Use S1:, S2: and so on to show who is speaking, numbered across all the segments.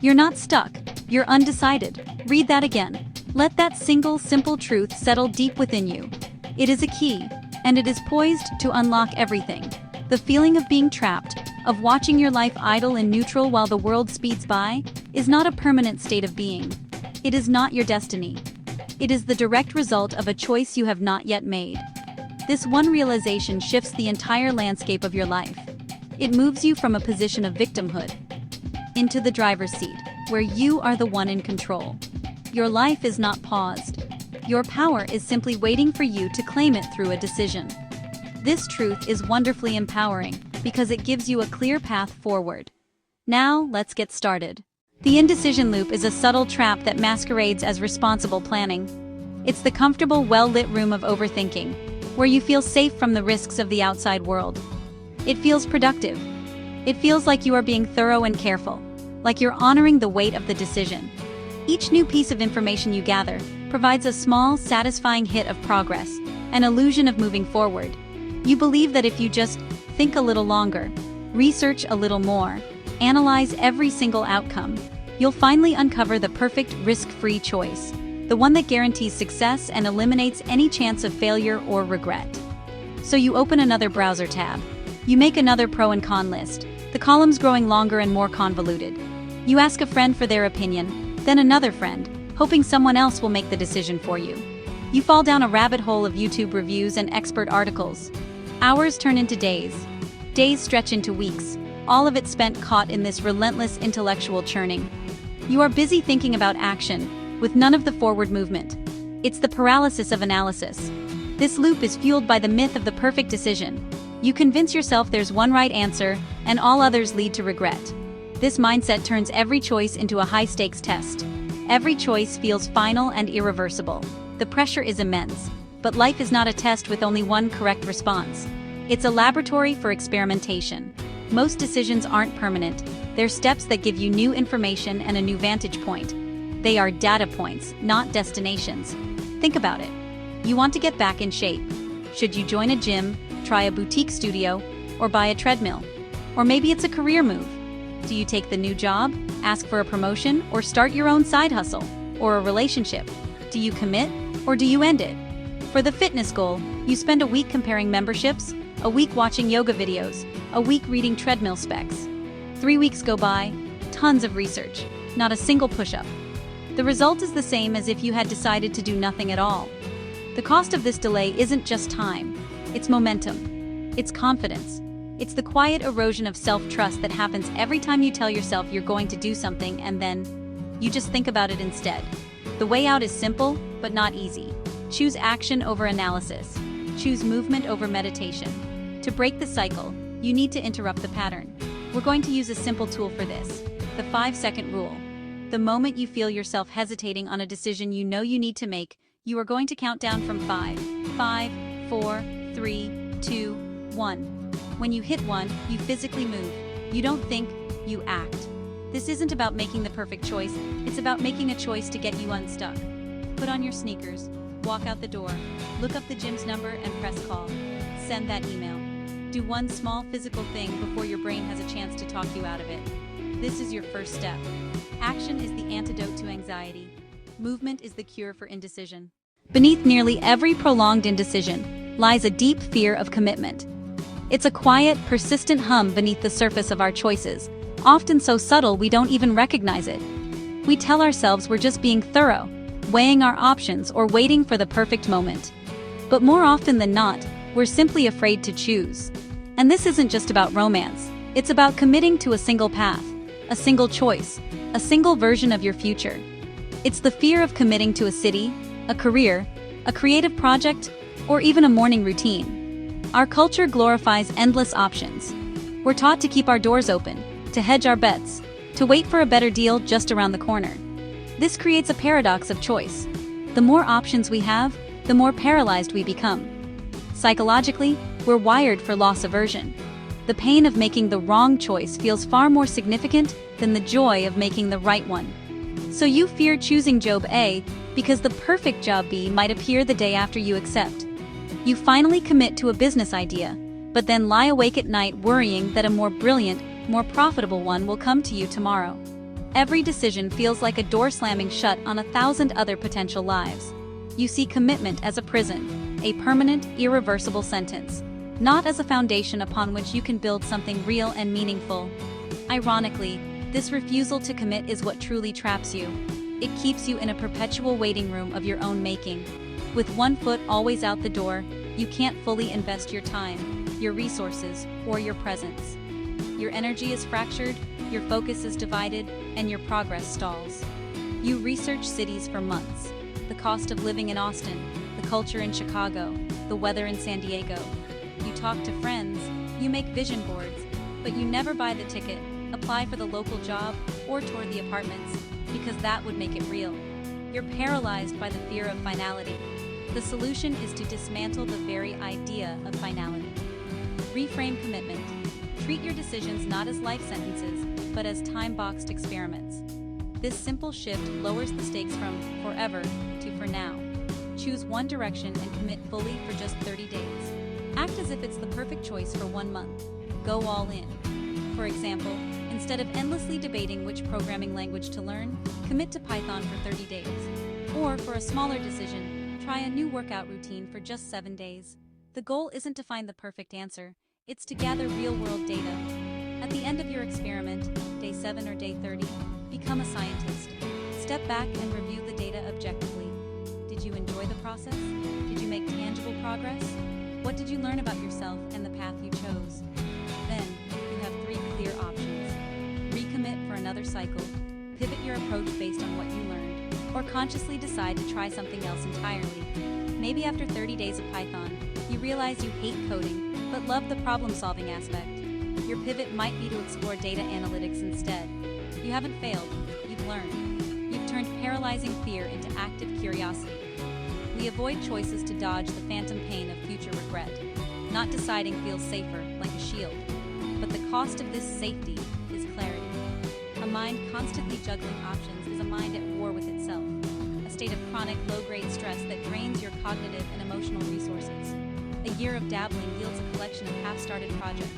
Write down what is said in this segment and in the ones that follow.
S1: You're not stuck, you're undecided. Read that again. Let that single, simple truth settle deep within you. It is a key, and it is poised to unlock everything. The feeling of being trapped, of watching your life idle in neutral while the world speeds by, is not a permanent state of being. It is not your destiny. It is the direct result of a choice you have not yet made. This one realization shifts the entire landscape of your life. It moves you from a position of victimhood into the driver's seat, where you are the one in control. Your life is not paused. Your power is simply waiting for you to claim it through a decision. This truth is wonderfully empowering because it gives you a clear path forward. Now, let's get started. The indecision loop is a subtle trap that masquerades as responsible planning. It's the comfortable, well-lit room of overthinking, where you feel safe from the risks of the outside world. It feels productive. It feels like you are being thorough and careful, like you're honoring the weight of the decision. Each new piece of information you gather provides a small, satisfying hit of progress, an illusion of moving forward. You believe that if you just think a little longer, research a little more, analyze every single outcome, you'll finally uncover the perfect risk-free choice, the one that guarantees success and eliminates any chance of failure or regret. So you open another browser tab. You make another pro and con list, the columns growing longer and more convoluted. You ask a friend for their opinion, then another friend, hoping someone else will make the decision for you. You fall down a rabbit hole of YouTube reviews and expert articles. Hours turn into days. Days stretch into weeks, all of it spent caught in this relentless intellectual churning. You are busy thinking about action, with none of the forward movement. It's the paralysis of analysis. This loop is fueled by the myth of the perfect decision. You convince yourself there's one right answer, and all others lead to regret. This mindset turns every choice into a high-stakes test. Every choice feels final and irreversible. The pressure is immense, but life is not a test with only one correct response. It's a laboratory for experimentation. Most decisions aren't permanent. They're steps that give you new information and a new vantage point. They are data points, not destinations. Think about it. You want to get back in shape. Should you join a gym, try a boutique studio, or buy a treadmill? Or maybe it's a career move. Do you take the new job, ask for a promotion, or start your own side hustle? Or a relationship? Do you commit, or do you end it? For the fitness goal, you spend a week comparing memberships, a week watching yoga videos, a week reading treadmill specs. 3 weeks go by, tons of research, not a single push-up. The result is the same as if you had decided to do nothing at all. The cost of this delay isn't just time, it's momentum, it's confidence. It's the quiet erosion of self-trust that happens every time you tell yourself you're going to do something and then you just think about it instead. The way out is simple, but not easy. Choose action over analysis. Choose movement over meditation. To break the cycle, you need to interrupt the pattern. We're going to use a simple tool for this, the 5-second rule. The moment you feel yourself hesitating on a decision you know you need to make, you are going to count down from 5, 4, 3, 2, 1. When you hit 1, you physically move. You don't think, you act. This isn't about making the perfect choice, it's about making a choice to get you unstuck. Put on your sneakers, walk out the door, look up the gym's number and press call. Send that email. Do one small physical thing before your brain has a chance to talk you out of it. This is your first step. Action is the antidote to anxiety. Movement is the cure for indecision. Beneath nearly every prolonged indecision lies a deep fear of commitment. It's a quiet, persistent hum beneath the surface of our choices, often so subtle we don't even recognize it. We tell ourselves we're just being thorough, weighing our options or waiting for the perfect moment. But more often than not, we're simply afraid to choose. And this isn't just about romance. It's about committing to a single path, a single choice, a single version of your future. It's the fear of committing to a city, a career, a creative project, or even a morning routine. Our culture glorifies endless options. We're taught to keep our doors open, to hedge our bets, to wait for a better deal just around the corner. This creates a paradox of choice. The more options we have, the more paralyzed we become. Psychologically, we're wired for loss aversion. The pain of making the wrong choice feels far more significant than the joy of making the right one. So you fear choosing job A because the perfect job B might appear the day after you accept. You finally commit to a business idea, but then lie awake at night worrying that a more brilliant, more profitable one will come to you tomorrow. Every decision feels like a door slamming shut on 1,000 other potential lives. You see commitment as a prison, a permanent, irreversible sentence, not as a foundation upon which you can build something real and meaningful. Ironically, this refusal to commit is what truly traps you. It keeps you in a perpetual waiting room of your own making. With one foot always out the door, you can't fully invest your time, your resources, or your presence. Your energy is fractured, your focus is divided, and your progress stalls. You research cities for months. The cost of living in Austin, the culture in Chicago, the weather in San Diego. You talk to friends, you make vision boards, but you never buy the ticket, apply for the local job, or tour the apartments, because that would make it real. You're paralyzed by the fear of finality. The solution is to dismantle the very idea of finality. Reframe commitment. Treat your decisions not as life sentences, but as time-boxed experiments. This simple shift lowers the stakes from forever to for now. Choose one direction and commit fully for just 30 days. Act as if it's the perfect choice for 1 month. Go all in. For example, instead of endlessly debating which programming language to learn, commit to Python for 30 days. Or for a smaller decision, try a new workout routine for just 7 days. The goal isn't to find the perfect answer, it's to gather real-world data. At the end of your experiment, day 7 or day 30, become a scientist. Step back and review the data objectively. Did you enjoy the process? Did you make tangible progress? What did you learn about yourself and the path you chose? Then, you have 3 clear options. Recommit for another cycle, pivot your approach based on what you learned, or consciously decide to try something else entirely. Maybe after 30 days of Python, you realize you hate coding, but love the problem-solving aspect. Your pivot might be to explore data analytics instead. You haven't failed, you've learned. You've turned paralyzing fear into active curiosity. We avoid choices to dodge the phantom pain of future regret. Not deciding feels safer, like a shield. But the cost of this safety is clarity. A mind constantly juggling options is a mind at war with itself, a state of chronic low-grade stress that drains your cognitive and emotional resources. A year of dabbling yields a collection of half-started projects,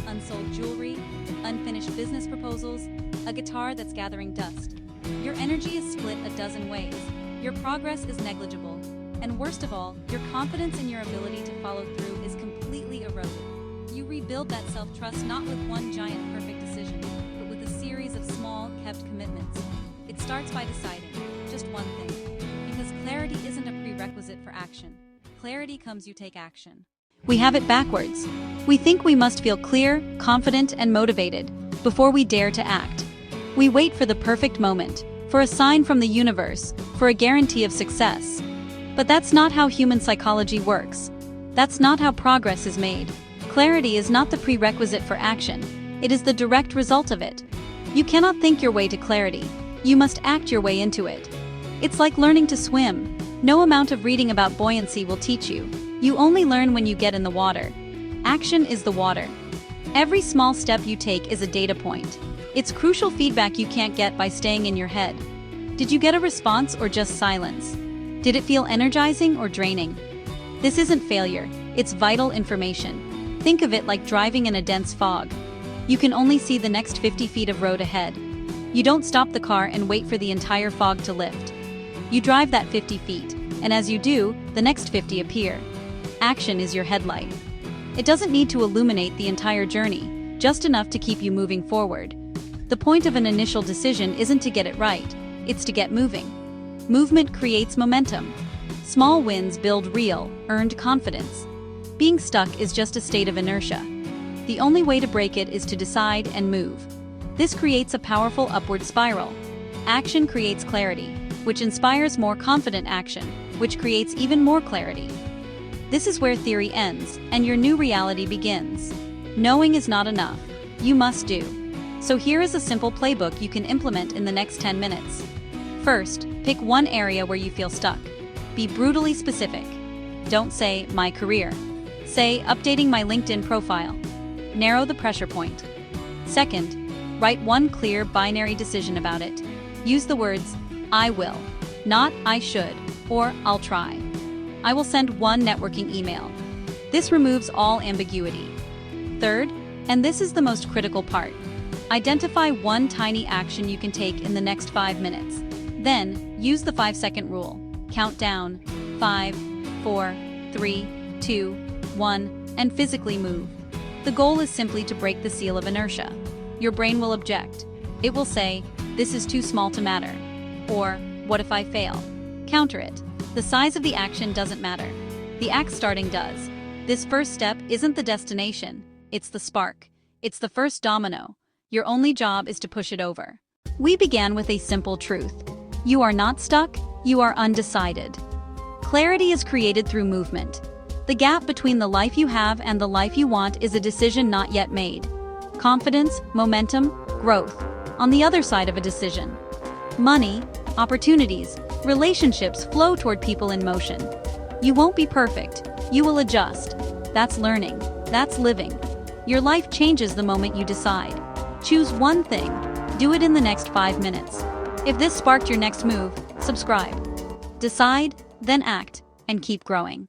S1: unsold jewelry, unfinished business proposals, a guitar that's gathering dust. Your energy is split a dozen ways. Your progress is negligible. And worst of all, your confidence in your ability to follow through is completely eroded. You rebuild that self-trust not with one giant perfect decision, but with a series of small, kept commitments. It starts by deciding just one thing. Because clarity isn't a prerequisite for action. Clarity comes you take action. We have it backwards. We think we must feel clear, confident, and motivated before we dare to act. We wait for the perfect moment, for a sign from the universe, for a guarantee of success. But that's not how human psychology works. That's not how progress is made. Clarity is not the prerequisite for action. It is the direct result of it. You cannot think your way to clarity. You must act your way into it. It's like learning to swim. No amount of reading about buoyancy will teach you. You only learn when you get in the water. Action is the water. Every small step you take is a data point. It's crucial feedback you can't get by staying in your head. Did you get a response or just silence? Did it feel energizing or draining? This isn't failure, it's vital information. Think of it like driving in a dense fog. You can only see the next 50 feet of road ahead. You don't stop the car and wait for the entire fog to lift. You drive that 50 feet, and as you do, the next 50 appear. Action is your headlight. It doesn't need to illuminate the entire journey, just enough to keep you moving forward. The point of an initial decision isn't to get it right, it's to get moving. Movement creates momentum. Small wins build real, earned confidence. Being stuck is just a state of inertia. The only way to break it is to decide and move. This creates a powerful upward spiral. Action creates clarity, which inspires more confident action, which creates even more clarity. This is where theory ends, and your new reality begins. Knowing is not enough. You must do. So here is a simple playbook you can implement in the next 10 minutes. First, pick one area where you feel stuck. Be brutally specific. Don't say, my career. Say, updating my LinkedIn profile. Narrow the pressure point. Second, write one clear binary decision about it. Use the words, I will, not I should, or I'll try. I will send one networking email. This removes all ambiguity. Third, and this is the most critical part, Identify one tiny action you can take in the next 5 minutes. Then, use the 5-second rule. Count down 5, 4, 3, 2, 1, and physically move. The goal is simply to break the seal of inertia. Your brain will object. It will say, "This is too small to matter." Or, "What if I fail?" Counter it. The size of the action doesn't matter. The act starting does. This first step isn't the destination. It's the spark. It's the first domino. Your only job is to push it over. We began with a simple truth. You are not stuck, you are undecided. Clarity is created through movement. The gap between the life you have and the life you want is a decision not yet made. Confidence, momentum, growth. On the other side of a decision. Money, opportunities, relationships flow toward people in motion. You won't be perfect. You will adjust. That's learning. That's living. Your life changes the moment you decide. Choose one thing. Do it in the next 5 minutes. If this sparked your next move, subscribe. Decide, then act, and keep growing.